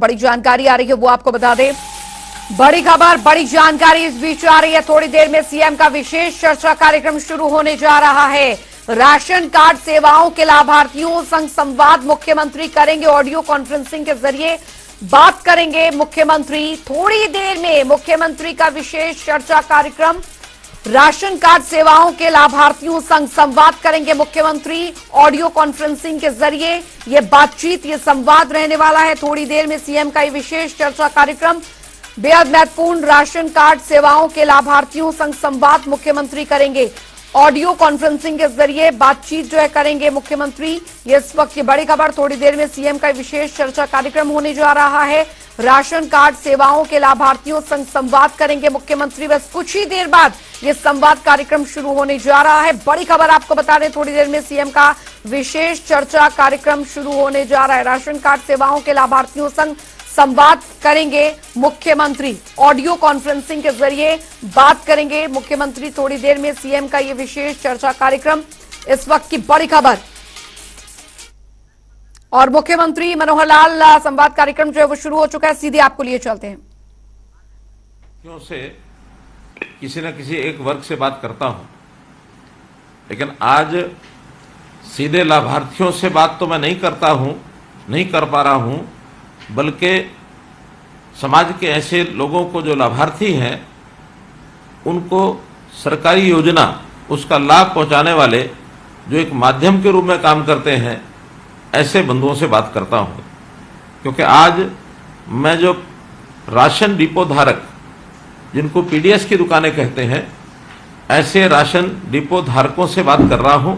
बड़ी जानकारी आ रही है वो आपको बता दें। बड़ी खबर, बड़ी जानकारी इस बीच आ रही है। थोड़ी देर में सीएम का विशेष चर्चा कार्यक्रम शुरू होने जा रहा है। राशन कार्ड सेवाओं के लाभार्थियों संग संवाद मुख्यमंत्री करेंगे। ऑडियो कॉन्फ्रेंसिंग के जरिए बात करेंगे मुख्यमंत्री। थोड़ी देर में मुख्यमंत्री का विशेष चर्चा कार्यक्रम, राशन कार्ड सेवाओं के लाभार्थियों संग संवाद करेंगे मुख्यमंत्री। ऑडियो कॉन्फ्रेंसिंग के जरिए ये बातचीत, ये संवाद रहने वाला है। थोड़ी देर में सीएम का ये विशेष चर्चा कार्यक्रम, बेहद महत्वपूर्ण राशन कार्ड सेवाओं के लाभार्थियों संग संवाद मुख्यमंत्री करेंगे। ऑडियो कॉन्फ्रेंसिंग के जरिए बातचीत जो है करेंगे मुख्यमंत्री। ये इस वक्त की बड़ी खबर। थोड़ी देर में सीएम का विशेष चर्चा कार्यक्रम होने जा रहा है। राशन कार्ड सेवाओं के लाभार्थियों संग संवाद करेंगे मुख्यमंत्री। बस कुछ ही देर बाद ये संवाद कार्यक्रम शुरू होने जा रहा है। बड़ी खबर आपको बता दें, थोड़ी देर में सीएम का विशेष चर्चा कार्यक्रम शुरू होने जा रहा है। राशन कार्ड सेवाओं के लाभार्थियों संग संवाद करेंगे मुख्यमंत्री। ऑडियो कॉन्फ्रेंसिंग के जरिए बात करेंगे मुख्यमंत्री। थोड़ी देर में सीएम का ये विशेष चर्चा कार्यक्रम, इस वक्त की बड़ी खबर। और मुख्यमंत्री मनोहर लाल संवाद कार्यक्रम जो है वो शुरू हो चुका है। सीधे आपको लिए चलते हैं। क्यों से किसी न किसी एक वर्ग से बात करता हूं, लेकिन आज सीधे लाभार्थियों से बात तो मैं नहीं करता हूं, नहीं कर पा रहा हूं, बल्कि समाज के ऐसे लोगों को जो लाभार्थी हैं उनको सरकारी योजना, उसका लाभ पहुंचाने वाले जो एक माध्यम के रूप में काम करते हैं, ऐसे बंधुओं से बात करता हूं। क्योंकि आज मैं जो राशन डिपो धारक, जिनको पीडीएस की दुकानें कहते हैं, ऐसे राशन डिपो धारकों से बात कर रहा हूं।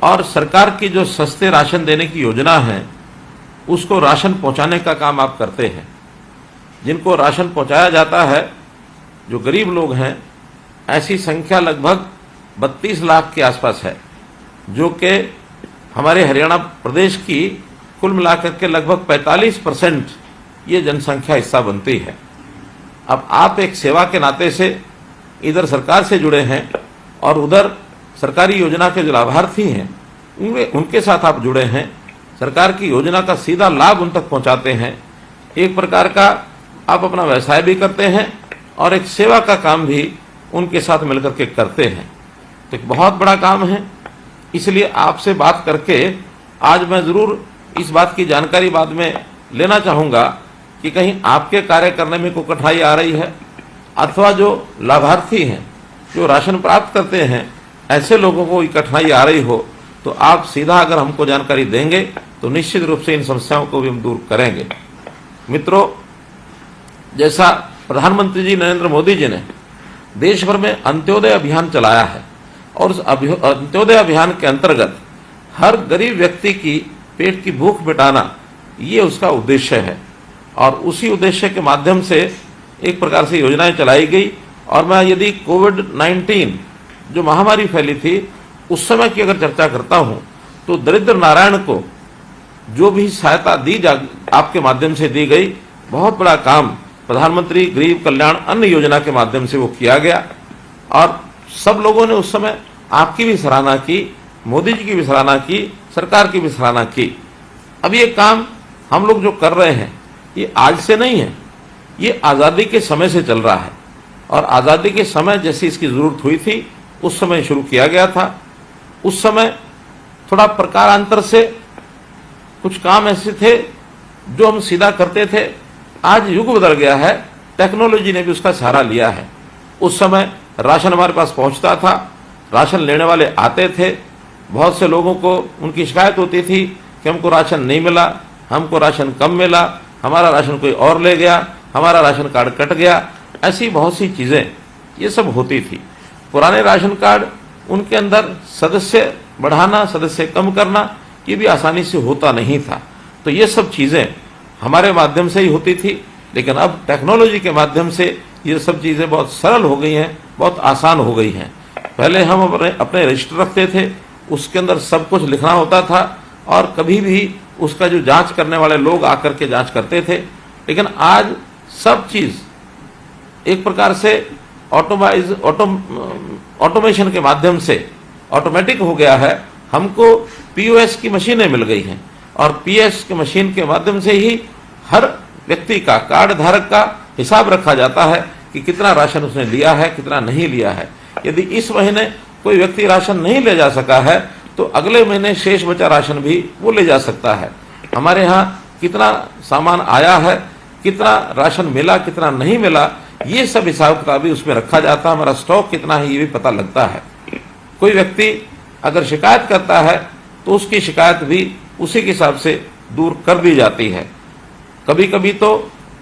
और सरकार की जो सस्ते राशन देने की योजना है, उसको राशन पहुंचाने का काम आप करते हैं। जिनको राशन पहुंचाया जाता है, जो गरीब लोग हैं, ऐसी संख्या लगभग 32 लाख के आसपास है, जो कि हमारे हरियाणा प्रदेश की कुल मिलाकर के लगभग 45% ये जनसंख्या हिस्सा बनती है। अब आप एक सेवा के नाते से इधर सरकार से जुड़े हैं और उधर सरकारी योजना के जो लाभार्थी हैं उनके साथ आप जुड़े हैं। सरकार की योजना का सीधा लाभ उन तक पहुंचाते हैं। एक प्रकार का आप अपना व्यवसाय भी करते हैं और एक सेवा का काम भी उनके साथ मिलकर के करते हैं। तो एक बहुत बड़ा काम है। इसलिए आपसे बात करके आज मैं जरूर इस बात की जानकारी बाद में लेना चाहूंगा कि कहीं आपके कार्य करने में कोई कठिनाई आ रही है, अथवा जो लाभार्थी हैं, जो राशन प्राप्त करते हैं, ऐसे लोगों को कठिनाई आ रही हो, तो आप सीधा अगर हमको जानकारी देंगे तो निश्चित रूप से इन समस्याओं को भी हम दूर करेंगे। मित्रों, जैसा प्रधानमंत्री जी नरेंद्र मोदी जी ने देश भर में अंत्योदय अभियान चलाया है, और उस अंत्योदय अभियान के अंतर्गत हर गरीब व्यक्ति की पेट की भूख मिटाना, ये उसका उद्देश्य है। और उसी उद्देश्य के माध्यम से एक प्रकार से योजनाएं चलाई गई। और मैं यदि कोविड-19 जो महामारी फैली थी, उस समय की अगर चर्चा करता हूं, तो दरिद्र नारायण को जो भी सहायता आपके माध्यम से दी गई, बहुत बड़ा काम प्रधानमंत्री गरीब कल्याण अन्न योजना के माध्यम से वो किया गया। और सब लोगों ने उस समय आपकी भी सराहना की, मोदी जी की भी सराहना की, सरकार की भी सराहना की। अब ये काम हम लोग जो कर रहे हैं, ये आज से नहीं है, ये आज़ादी के समय से चल रहा है। और आज़ादी के समय जैसी इसकी जरूरत हुई थी, उस समय शुरू किया गया था। उस समय थोड़ा प्रकारांतर से कुछ काम ऐसे थे जो हम सीधा करते थे। आज युग बदल गया है, टेक्नोलॉजी ने भी उसका सहारा लिया है। उस समय राशन हमारे पास पहुंचता था, राशन लेने वाले आते थे। बहुत से लोगों को उनकी शिकायत होती थी कि हमको राशन नहीं मिला, हमको राशन कम मिला, हमारा राशन कोई और ले गया, हमारा राशन कार्ड कट गया। ऐसी बहुत सी चीजें ये सब होती थी। पुराने राशन कार्ड, उनके अंदर सदस्य बढ़ाना, सदस्य कम करना, ये भी आसानी से होता नहीं था। तो ये सब चीजें हमारे माध्यम से ही होती थी। लेकिन अब टेक्नोलॉजी के माध्यम से ये सब चीजें बहुत सरल हो गई हैं, बहुत आसान हो गई हैं। पहले हम अपने रजिस्टर रखते थे, उसके अंदर सब कुछ लिखना होता था, और कभी भी उसका जो जांच करने वाले लोग आकर के जांच करते थे। लेकिन आज सब चीज एक प्रकार से ऑटोमेशन के माध्यम से ऑटोमेटिक हो गया है। हमको पीओएस की मशीनें मिल गई हैं, और पीएस की मशीन के माध्यम से ही हर व्यक्ति का, कार्ड धारक का हिसाब रखा जाता है कि कितना राशन उसने लिया है, कितना नहीं लिया है। यदि इस महीने कोई व्यक्ति राशन नहीं ले जा सका है तो अगले महीने शेष बचा राशन भी वो ले जा सकता है। हमारे यहाँ कितना सामान आया है, कितना राशन मिला, कितना नहीं मिला, ये सब हिसाब किताब भी उसमें रखा जाता है। हमारा स्टॉक कितना है ये भी पता लगता है। कोई व्यक्ति अगर शिकायत करता है तो उसकी शिकायत भी उसी के हिसाब से दूर कर दी जाती है। कभी कभी तो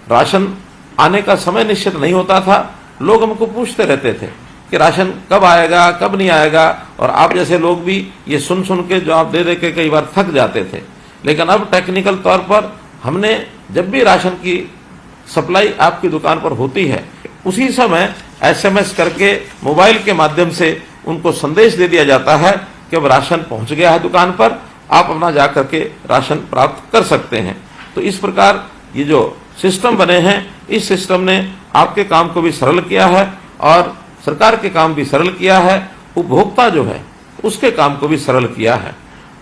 राशन आने का समय निश्चित नहीं होता था, लोग हमको पूछते रहते थे कि राशन कब आएगा, कब नहीं आएगा, और आप जैसे लोग भी ये सुन सुन के जवाब दे दे के कई बार थक जाते थे। लेकिन अब टेक्निकल तौर पर हमने जब भी राशन की सप्लाई आपकी दुकान पर होती है उसी समय SMS करके मोबाइल के माध्यम से उनको संदेश दे दिया जाता है कि अब राशन पहुंच गया है दुकान पर, आप अपना जाकर के राशन प्राप्त कर सकते हैं। तो इस प्रकार ये जो सिस्टम बने हैं, इस सिस्टम ने आपके काम को भी सरल किया है और सरकार के काम भी सरल किया है, उपभोक्ता जो है उसके काम को भी सरल किया है।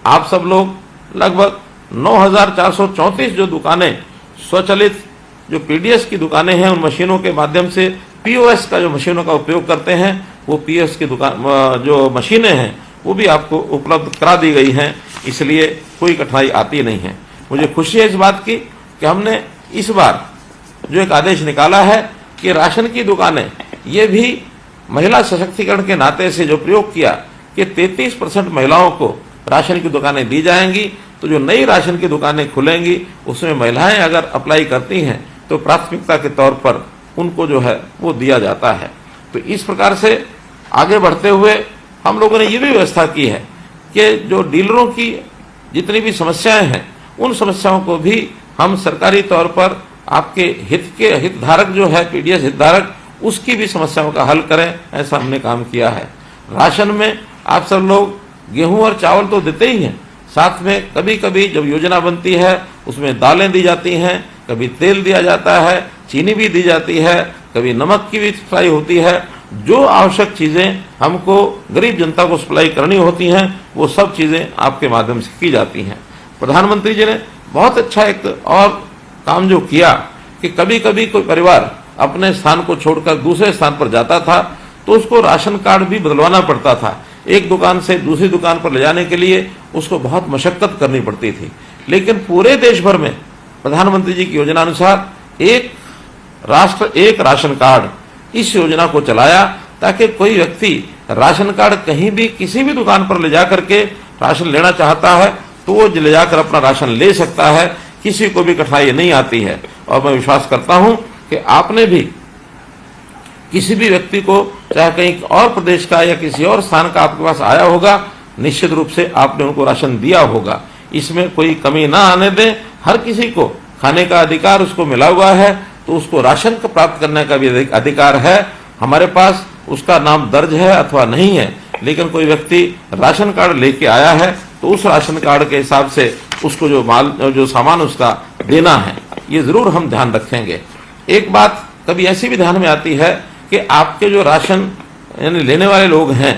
आप सब लोग लगभग 9,434 जो दुकानें स्वचालित जो PDS की दुकानें हैं उन मशीनों के माध्यम से POS का जो मशीनों का उपयोग करते हैं, वो POS की दुकान जो मशीनें हैं वो भी आपको उपलब्ध करा दी गई हैं, इसलिए कोई कठिनाई आती नहीं है। मुझे खुशी है इस बात की कि हमने इस बार जो एक आदेश निकाला है कि राशन की दुकानें, ये भी महिला सशक्तिकरण के नाते से जो प्रयोग किया कि 33% महिलाओं को राशन की दुकानें दी जाएंगी। तो जो नई राशन की दुकानें खुलेंगी उसमें महिलाएं अगर अप्लाई करती हैं तो प्राथमिकता के तौर पर उनको जो है वो दिया जाता है। तो इस प्रकार से आगे बढ़ते हुए हम लोगों ने ये भी व्यवस्था की है कि जो डीलरों की जितनी भी समस्याएं हैं उन समस्याओं को भी हम सरकारी तौर पर आपके हितधारक जो है PDS हितधारक, उसकी भी समस्याओं का हल करें, ऐसा हमने काम किया है। राशन में आप सब लोग गेहूं और चावल तो देते ही हैं, साथ में कभी कभी जब योजना बनती है उसमें दालें दी जाती हैं, कभी तेल दिया जाता है, चीनी भी दी जाती है, कभी नमक की भी सप्लाई होती है। जो आवश्यक चीजें हमको गरीब जनता को सप्लाई करनी होती हैं वो सब चीजें आपके माध्यम से की जाती हैं। प्रधानमंत्री जी ने बहुत अच्छा एक और काम जो किया कि कभी कभी कोई परिवार अपने स्थान को छोड़कर दूसरे स्थान पर जाता था तो उसको राशन कार्ड भी बदलवाना पड़ता था। एक दुकान से दूसरी दुकान पर ले जाने के लिए उसको बहुत मशक्कत करनी पड़ती थी। लेकिन पूरे देश भर में प्रधानमंत्री जी की योजना अनुसार एक राष्ट्र एक राशन कार्ड, इस योजना को चलाया ताकि कोई व्यक्ति राशन कार्ड कहीं भी किसी भी दुकान पर ले जाकर के राशन लेना चाहता है तो वो ले जाकर अपना राशन ले सकता है, किसी को भी कठिनाई नहीं आती है। और मैं विश्वास करता हूं कि आपने भी किसी भी व्यक्ति को, चाहे कहीं और प्रदेश का या किसी और स्थान का आपके पास आया होगा, निश्चित रूप से आपने उनको राशन दिया होगा। इसमें कोई कमी ना आने दें। हर किसी को खाने का अधिकार उसको मिला हुआ है, तो उसको राशन का प्राप्त करने का भी अधिकार है। हमारे पास उसका नाम दर्ज है अथवा नहीं है, लेकिन कोई व्यक्ति राशन कार्ड लेके आया है तो उस राशन कार्ड के हिसाब से उसको जो सामान उसका देना है, ये जरूर हम ध्यान रखेंगे। एक बात कभी ऐसी भी ध्यान में आती है कि आपके जो राशन यानी लेने वाले लोग हैं,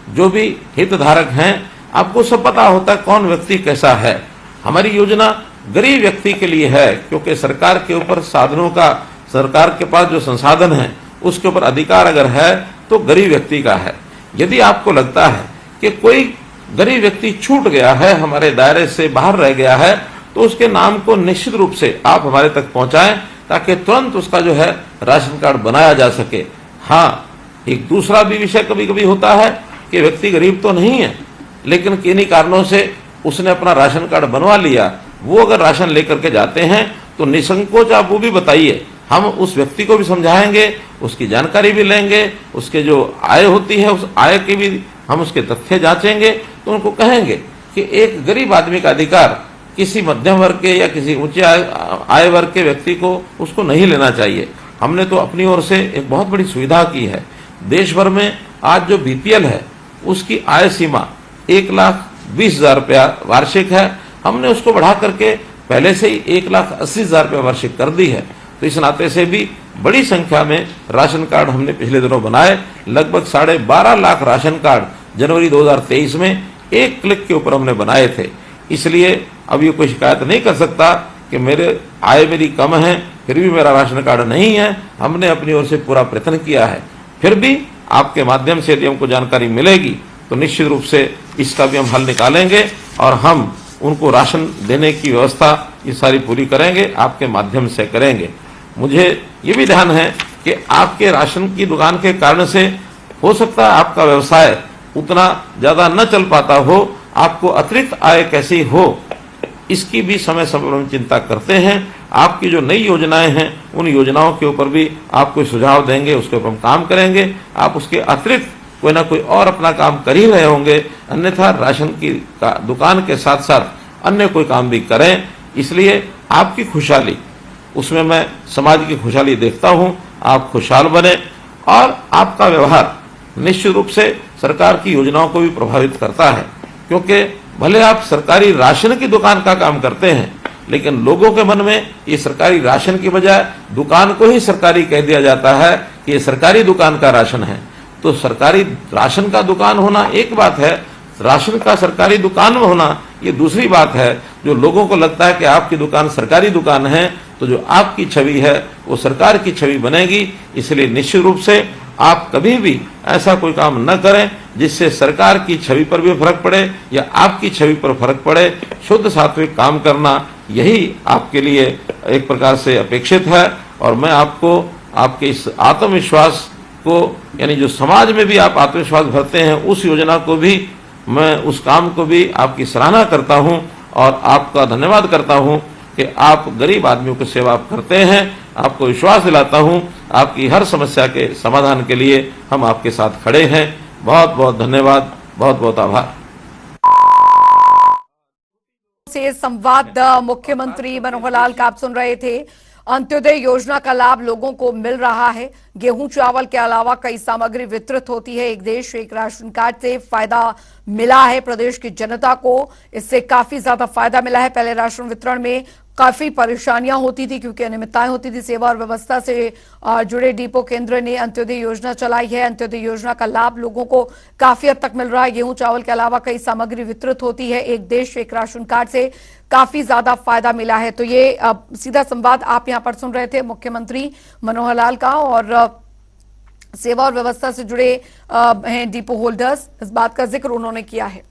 जो भी हितधारक हैं, आपको सब पता होता है कौन व्यक्ति कैसा है। हमारी योजना गरीब व्यक्ति के लिए है, क्योंकि सरकार के ऊपर साधनों का, सरकार के पास जो संसाधन है उसके ऊपर अधिकार अगर है तो गरीब व्यक्ति का है। यदि आपको लगता है कि कोई गरीब व्यक्ति छूट गया है, हमारे दायरे से बाहर रह गया है, तो उसके नाम को निश्चित रूप से आप हमारे तक पहुंचाएं ताकि तुरंत उसका जो है राशन कार्ड बनाया जा सके। हाँ, एक दूसरा भी विषय कभी कभी होता है कि व्यक्ति गरीब तो नहीं है, लेकिन किन्हीं कारणों से उसने अपना राशन कार्ड बनवा लिया। वो अगर राशन लेकर के जाते हैं तो निसंकोच आप वो भी बताइए, हम उस व्यक्ति को भी समझाएंगे, उसकी जानकारी भी लेंगे, उसके जो आय होती है उस आय की भी हम उसके तथ्य जांचेंगे। तो उनको कहेंगे कि एक गरीब आदमी का अधिकार किसी मध्यम वर्ग के या किसी ऊंचे आय वर्ग के व्यक्ति को उसको नहीं लेना चाहिए। हमने तो अपनी ओर से एक बहुत बड़ी सुविधा की है। देश भर में आज जो BPL है उसकी आय सीमा 1,20,000 रुपया वार्षिक है। हमने उसको बढ़ा करके पहले से ही 1,80,000 रुपया वार्षिक कर दी है। तो इस नाते से भी बड़ी संख्या में राशन कार्ड हमने पिछले दिनों बनाए। लगभग 12.5 लाख राशन कार्ड जनवरी 2023 में एक क्लिक के ऊपर हमने बनाए थे। इसलिए अब ये कोई शिकायत नहीं कर सकता कि मेरे आय मेरी कम है, फिर भी मेरा राशन कार्ड नहीं है। हमने अपनी ओर से पूरा प्रयत्न किया है, फिर भी आपके माध्यम से यदि हमको जानकारी मिलेगी तो निश्चित रूप से इसका भी हम हल निकालेंगे और हम उनको राशन देने की व्यवस्था ये सारी पूरी करेंगे, आपके माध्यम से करेंगे। मुझे ये भी ध्यान है कि आपके राशन की दुकान के कारण से हो सकता है आपका व्यवसाय उतना ज्यादा न चल पाता हो, आपको अतिरिक्त आय कैसी हो, इसकी भी समय समय पर हम चिंता करते हैं। आपकी जो नई योजनाएं हैं उन योजनाओं के ऊपर भी आपको सुझाव देंगे, उसके ऊपर हम काम करेंगे। आप उसके अतिरिक्त कोई ना कोई और अपना काम कर ही रहे होंगे, अन्यथा राशन की दुकान के साथ साथ अन्य कोई काम भी करें। इसलिए आपकी खुशहाली, उसमें मैं समाज की खुशहाली देखता हूं। आप खुशहाल बने और आपका व्यवहार निश्चित रूप से सरकार की योजनाओं को भी प्रभावित करता है, क्योंकि भले आप सरकारी राशन की दुकान का काम करते हैं, लेकिन लोगों के मन में ये सरकारी राशन की बजाय दुकान को ही सरकारी कह दिया जाता है कि ये सरकारी दुकान का राशन है। तो सरकारी राशन का दुकान होना एक बात है, राशन का सरकारी दुकान में होना ये दूसरी बात है। जो लोगों को लगता है कि आपकी दुकान सरकारी दुकान है, तो जो आपकी छवि है वो सरकार की छवि बनेगी। इसलिए निश्चित रूप से आप कभी भी ऐसा कोई काम न करें जिससे सरकार की छवि पर भी फर्क पड़े या आपकी छवि पर फर्क पड़े। शुद्ध सात्विक काम करना यही आपके लिए एक प्रकार से अपेक्षित है। और मैं आपको आपके इस आत्मविश्वास को, यानी जो समाज में भी आप आत्मविश्वास भरते हैं, उस योजना को भी, मैं उस काम को भी आपकी सराहना करता हूं और आपका धन्यवाद करता हूं कि आप गरीब आदमियों की सेवा आप करते हैं। आपको विश्वास दिलाता हूं आपकी हर समस्या के समाधान के लिए हम आपके साथ खड़े हैं। बहुत बहुत धन्यवाद, बहुत बहुत आभार। से संवाद मुख्यमंत्री मनोहर लाल का आप सुन रहे थे। अंत्योदय योजना का लाभ लोगों को मिल रहा है। गेहूं चावल के अलावा कई सामग्री वितरित होती है। एक देश एक राशन कार्ड से फायदा मिला है प्रदेश की जनता को, इससे काफी ज्यादा फायदा मिला है। पहले राशन वितरण में काफी परेशानियां होती थी क्योंकि अनियमितताएं होती थी। सेवा और व्यवस्था से जुड़े डिपो केंद्र ने अंत्योदय योजना चलाई है। अंत्योदय योजना का लाभ लोगों को काफी हद तक मिल रहा है। गेहूं चावल के अलावा कई सामग्री वितरित होती है। एक देश एक राशन कार्ड से काफी ज्यादा फायदा मिला है। तो ये सीधा संवाद आप यहां पर सुन रहे थे मुख्यमंत्री मनोहर लाल का। और सेवा और व्यवस्था से जुड़े हैं डिपो होल्डर्स, इस बात का जिक्र उन्होंने किया है।